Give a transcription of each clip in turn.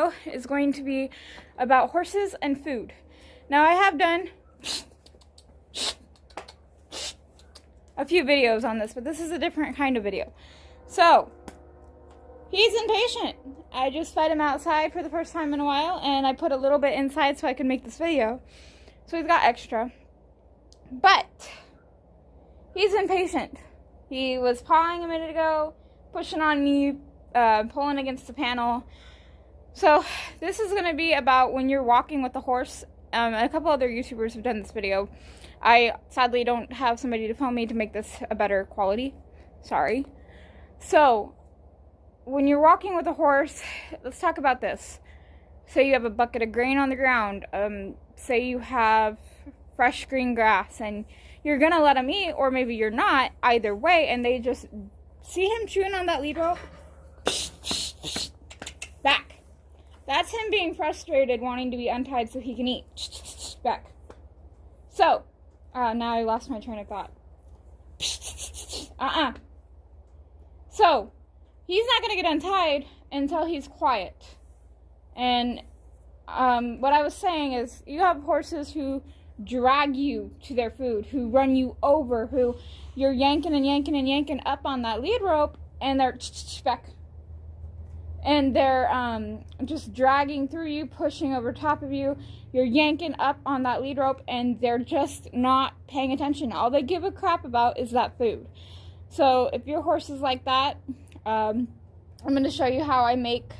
video is going to be about horses and food. Now, I have done a few videos on this, but this is a different kind of video. So, he's impatient. I just fed him outside for the first time in a while, and I put a little bit inside so I could make this video. So he's got extra. But he's impatient. He was pawing a minute ago, pushing on me, pulling against the panel. So this is going to be about when you're walking with a horse. A couple other YouTubers have done this video. I sadly don't have somebody to film me to make this a better quality. Sorry. So, when you're walking with a horse, let's talk about this. Say you have a bucket of grain on the ground. Say you have fresh green grass, and you're going to let them eat, or maybe you're not, either way, and they just see him chewing on that lead rope. Back. That's him being frustrated, wanting to be untied so he can eat. Back. So, now I lost my train of thought. So, he's not going to get untied until he's quiet. And what I was saying is, you have horses who drag you to their food, who run you over, who you're yanking and yanking and yanking up on that lead rope, and they're back. And they're just dragging through you, pushing over top of you. You're yanking up on that lead rope, and they're just not paying attention. All they give a crap about is that food. So if your horse is like that, I'm going to show you how I make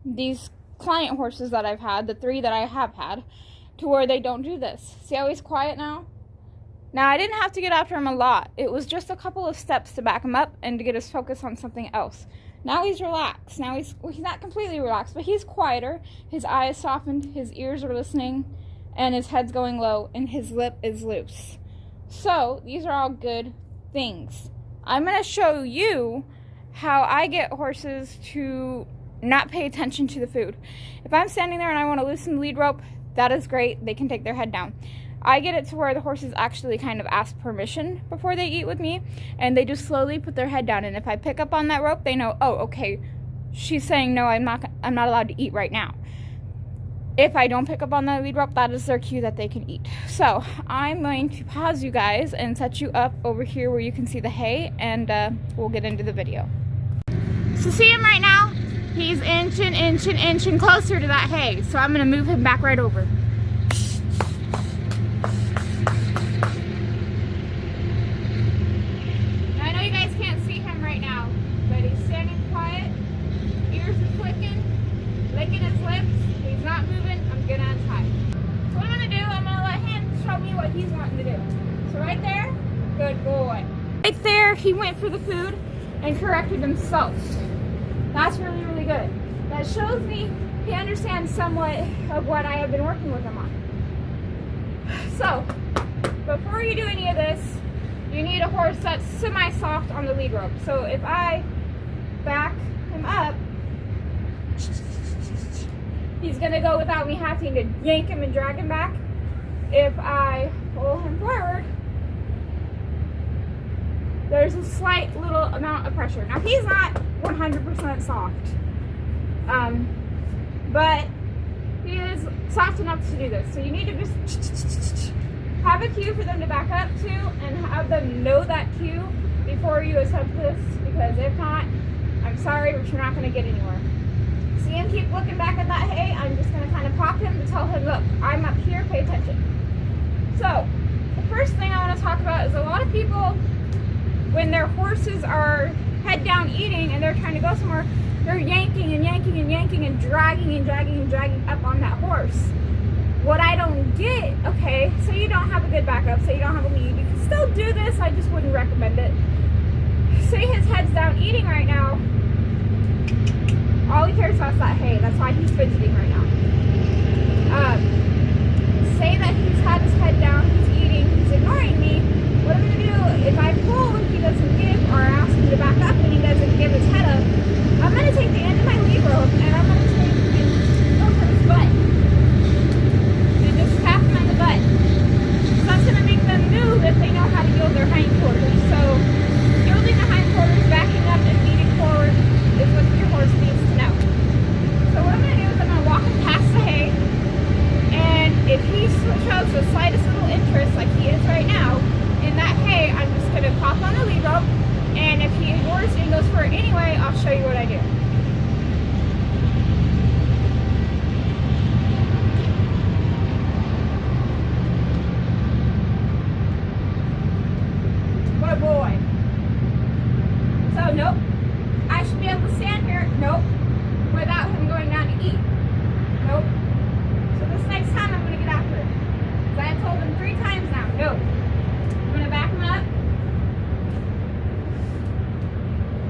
these client horses that I've had, the 3 that I have had, to where they don't do this. See how he's quiet now? Now, I didn't have to get after him a lot. It was just a couple of steps to back him up and to get his focus on something else. Now he's relaxed. Now he's not completely relaxed, but he's quieter. His eye is softened, his ears are listening, and his head's going low, and his lip is loose. So, these are all good things. I'm going to show you how I get horses to not pay attention to the food. If I'm standing there and I want to loosen the lead rope, that is great. They can take their head down. I get it to where the horses actually kind of ask permission before they eat with me, and they just slowly put their head down. And if I pick up on that rope, they know, oh, okay, she's saying no, I'm not allowed to eat right now. If I don't pick up on that lead rope, that is their cue that they can eat. So I'm going to pause you guys and set you up over here where you can see the hay, and we'll get into the video. So see him right now? He's inching closer to that hay. So I'm going to move him back right over. Now I know you guys can't see him right now, but he's standing quiet, ears are flicking, licking his lips. He's not moving. I'm going to untie. So what I'm going to do, I'm going to let him show me what he's wanting to do. So right there, good boy. Right there, he went for the food and corrected himself. That's really, really good. That shows me he understands somewhat of what I have been working with him on. So, before you do any of this, you need a horse that's semi-soft on the lead rope. So if I back him up, he's going to go without me having to yank him and drag him back. If I pull him forward, there's a slight little amount of pressure. Now, he's not 100% soft, but he is soft enough to do this. So you need to just have a cue for them to back up to, and have them know that cue before you attempt this, because if not, I'm sorry, but you're not going to get anywhere. See him keep looking back at that hay? I'm just going to kind of pop him to tell him, look, I'm up here, pay attention. So, the first thing I want to talk about is a lot of people, when their horses are head down eating and they're trying to go somewhere, they're yanking and yanking and yanking and dragging and dragging and dragging up on that horse. What I don't get, okay, so you don't have a good backup, so you don't have a lead, you can still do this, I just wouldn't recommend it. Say his head's down eating right now, all he cares about is that hay, that's why he's fidgeting right now. Say that he's had his head down, he's eating, he's ignoring me. What I'm going to do, if I pull and he doesn't give, or ask him to back up and he doesn't give his head up, I'm going to take the end of my lead rope and I'm going to take and go for his butt. And just tap him on the butt. So that's going to make them move if they know how to yield their hindquarters. So yielding the hindquarters, backing up and leading forward is what your horse needs to know. So what I'm going to do is I'm going to walk nope. I should be able to stand here, nope, without him going down to eat. Nope. So this next time I'm gonna get after him. Because I have told him 3 times now, nope. I'm gonna back him up.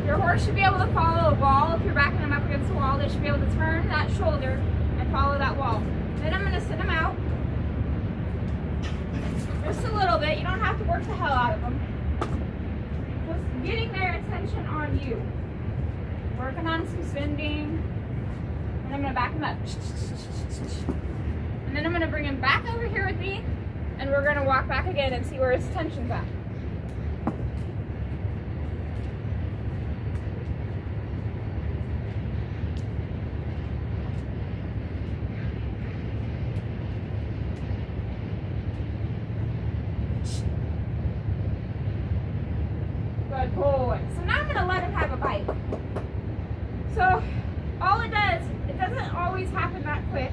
Your horse should be able to follow a wall. If you're backing them up against the wall, they should be able to turn that shoulder and follow that wall. Then I'm going to sit them out. Just a little bit. You don't have to work the hell out of them. Just getting their attention on you. Working on some sending. And I'm going to back them up. And then I'm going to bring him back over here with me. And we're going to walk back again and see where his attention's at. Good boy. So now I'm going to let him have a bite. So all it doesn't always happen that quick.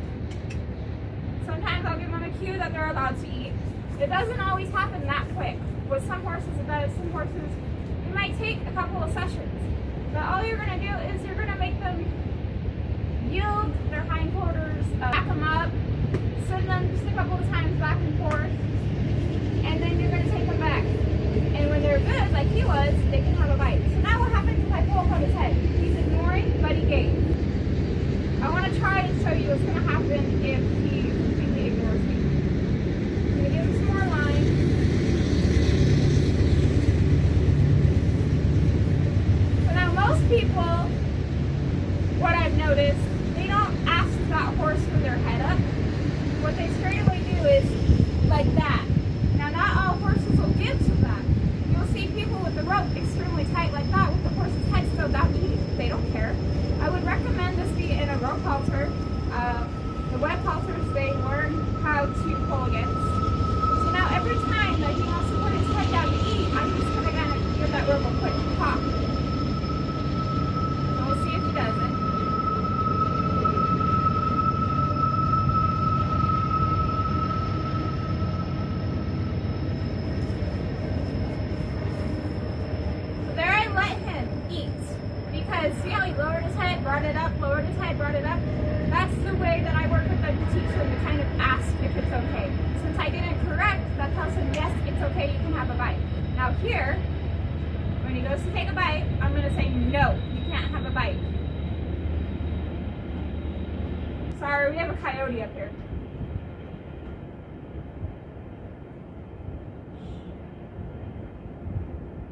Sometimes I'll give them a cue that they're allowed to eat. It doesn't always happen that quick. With some horses it does. Some horses, it might take a couple of sessions. But all you're going to do is you're going to make them yield their hindquarters, back them up, send them just a couple of times back and forth, and then you're going to take them back. And when they're good, like he was, they can have a bite. So now what happens if I pull up on his head? He's ignoring, but he gave. I want to try and show you what's going to happen if he completely ignores me. I'm going to give him some more line. So now most people, what I've noticed, they don't ask that horse for their head up. What they straight away do is like that. Now not all horses will give to that. You'll see people with the rope extremely tight like that with the horse's head still down eating. They don't care. I would recommend this be in a rope halter. The web halters, they learn how to pull against. So now every time that he wants to put his head down to eat, I'm just going to give that rope a quick pop. So we'll see if he does it. See how he lowered his head, brought it up, lowered his head, brought it up? That's the way that I work with them to teach them to kind of ask if it's okay. Since I didn't correct, that tells him, yes, it's okay, you can have a bite. Now here, when he goes to take a bite, I'm going to say, no, you can't have a bite. Sorry, we have a coyote up here.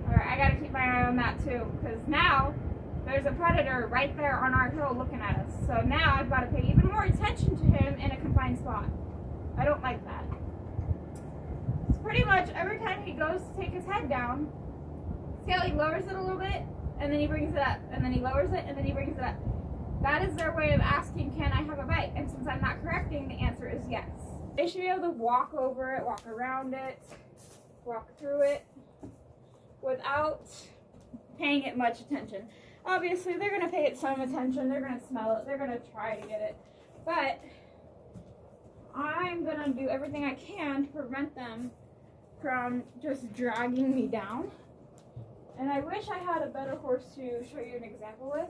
Alright, I got to keep my eye on that too, because now there's a predator right there on our hill looking at us. So now I've got to pay even more attention to him in a confined spot. I don't like that. So pretty much every time he goes to take his head down, see how he lowers it a little bit, and then he brings it up, and then he lowers it, and then he brings it up. That is their way of asking, can I have a bite? And since I'm not correcting, the answer is yes. They should be able to walk over it, walk around it, walk through it, without paying it much attention. Obviously, they're going to pay it some attention. They're going to smell it. They're going to try to get it. But I'm going to do everything I can to prevent them from just dragging me down. And I wish I had a better horse to show you an example with.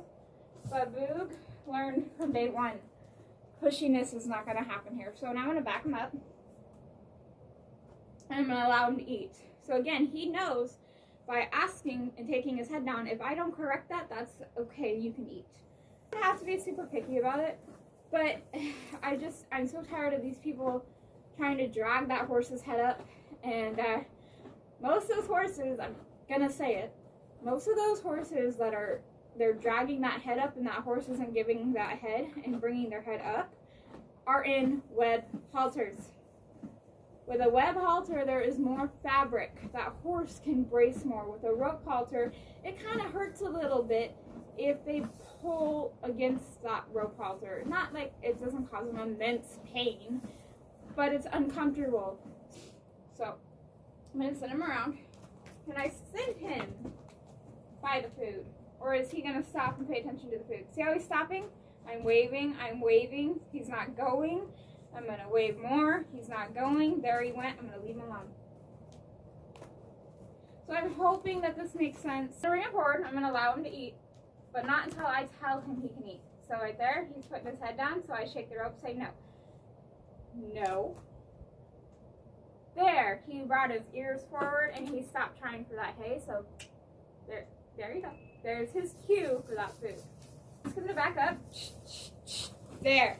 But Boog learned from day one, pushiness is not going to happen here. So now I'm going to back him up. And I'm going to allow him to eat. So again, he knows by asking and taking his head down, if I don't correct that, that's okay, you can eat. I don't have to be super picky about it, but I'm so tired of these people trying to drag that horse's head up, and most of those horses, I'm gonna say it, most of those horses that they're dragging that head up and that horse isn't giving that head and bringing their head up are in web halters. With a web halter, there is more fabric. That horse can brace more. With a rope halter, it kind of hurts a little bit if they pull against that rope halter. Not like it doesn't cause them immense pain, but it's uncomfortable. So, I'm going to send him around. Can I send him by the food? Or is he going to stop and pay attention to the food? See how he's stopping? I'm waving. He's not going. I'm going to wave more. He's not going. There he went. I'm going to leave him alone. So I'm hoping that this makes sense. So bring him forward. I'm going to allow him to eat, but not until I tell him he can eat. So right there, he's putting his head down, so I shake the rope, say no. No. There, he brought his ears forward and he stopped trying for that hay, so there you go. There's his cue for that food. Just going to back up. There.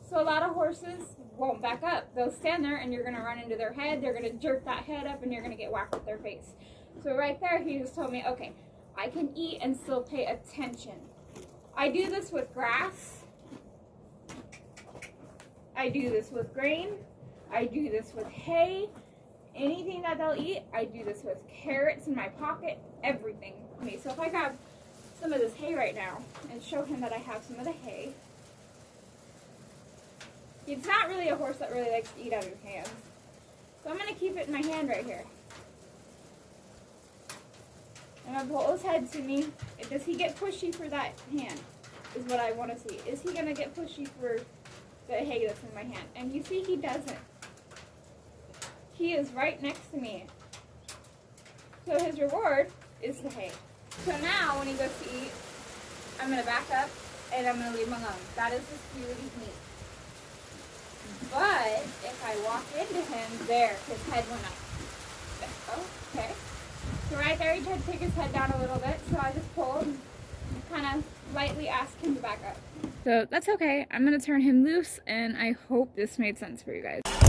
So a lot of horses won't back up. They'll stand there and you're going to run into their head. They're going to jerk that head up and you're going to get whacked with their face. So right there, he just told me, okay, I can eat and still pay attention. I do this with grass. I do this with grain. I do this with hay. Anything that they'll eat, I do this with carrots in my pocket, everything. Okay, so if I grab some of this hay right now and show him that I have some of the hay. He's not really a horse that really likes to eat out of his hands. So I'm going to keep it in my hand right here. I'm going to pull his head to me. Does he get pushy for that hand? Is what I want to see. Is he going to get pushy for the hay that's in my hand? And you see he doesn't. He is right next to me. So his reward is the hay. So now when he goes to eat, I'm going to back up and I'm going to leave him alone. That is his cue to eat meat. But if I walk into him, there, his head went up. Oh, okay. So right there, he tried to take his head down a little bit, so I just pulled and kind of lightly asked him to back up. So that's okay. I'm going to turn him loose, and I hope this made sense for you guys.